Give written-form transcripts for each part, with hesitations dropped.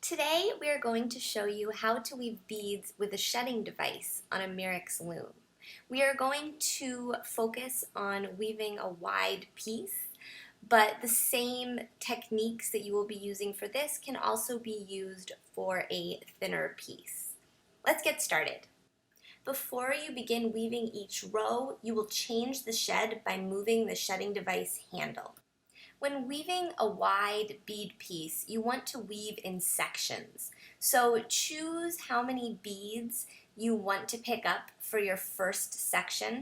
Today we are going to show you how to weave beads with a shedding device on a Mirrix loom. We are going to focus on weaving a wide piece, but the same techniques that you will be using for this can also be used for a thinner piece. Let's get started. Before you begin weaving each row, you will change the shed by moving the shedding device handle. When weaving a wide bead piece, you want to weave in sections. So choose how many beads you want to pick up for your first section.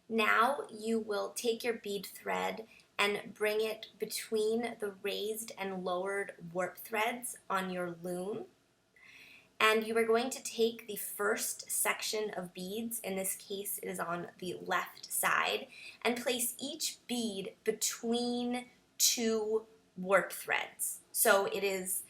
Now you will take your bead thread and bring it between the raised and lowered warp threads on your loom. And you are going to take the first section of beads, in this case it is on the left side, and place each bead between two warp threads. So it is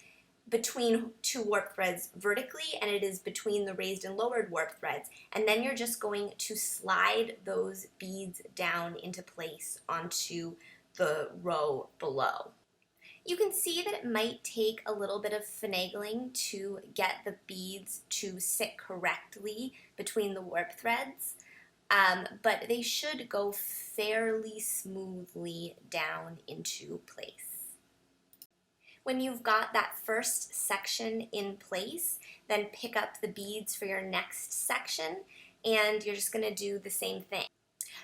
between two warp threads vertically, and it is between the raised and lowered warp threads. And then you're just going to slide those beads down into place onto the row below. You can see that it might take a little bit of finagling to get the beads to sit correctly between the warp threads, but they should go fairly smoothly down into place. When you've got that first section in place, then pick up the beads for your next section, and you're just going to do the same thing.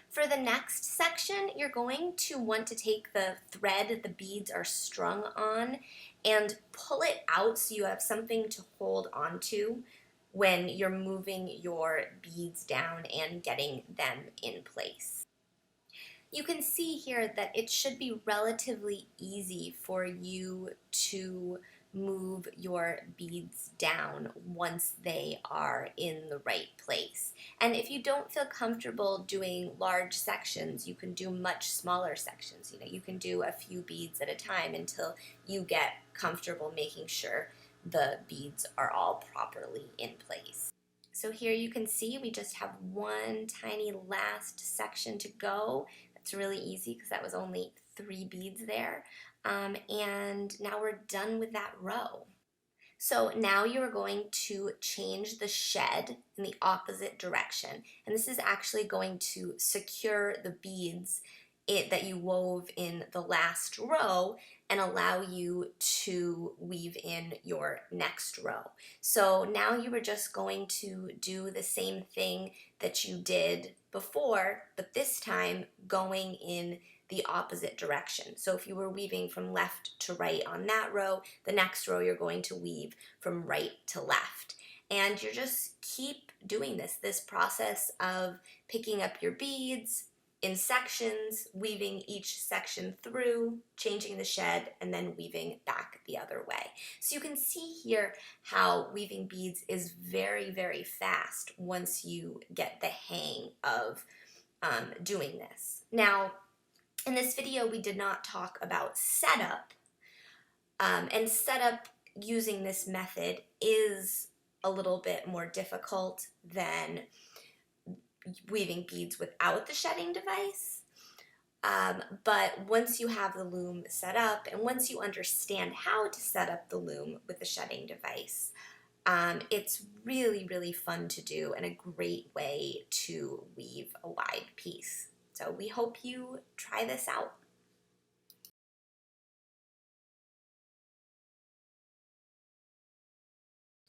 For the next section, you're going to want to take the thread that the beads are strung on and pull it out so you have something to hold onto when you're moving your beads down and getting them in place. You can see here that it should be relatively easy for you to move your beads down once they are in the right place. And if you don't feel comfortable doing large sections, you can do much smaller sections. You can do a few beads at a time until you get comfortable making sure the beads are all properly in place. So here you can see we just have one tiny last section to go. That's really easy because that was only 3 beads there. And now we're done with that row. So now you're going to change the shed in the opposite direction. And this is actually going to secure the beads that you wove in the last row and allow you to weave in your next row. So now you are just going to do the same thing that you did before, but this time going in the opposite direction. So if you were weaving from left to right on that row, the next row you're going to weave from right to left. And you just keep doing this process of picking up your beads in sections, weaving each section through, changing the shed, and then weaving back the other way. So you can see here how weaving beads is very, very fast once you get the hang of doing this. Now, in this video, we did not talk about setup, and setup using this method is a little bit more difficult than weaving beads without the shedding device. But once you have the loom set up, and once you understand how to set up the loom with the shedding device, it's really, really fun to do and a great way to weave a wide piece. So we hope you try this out.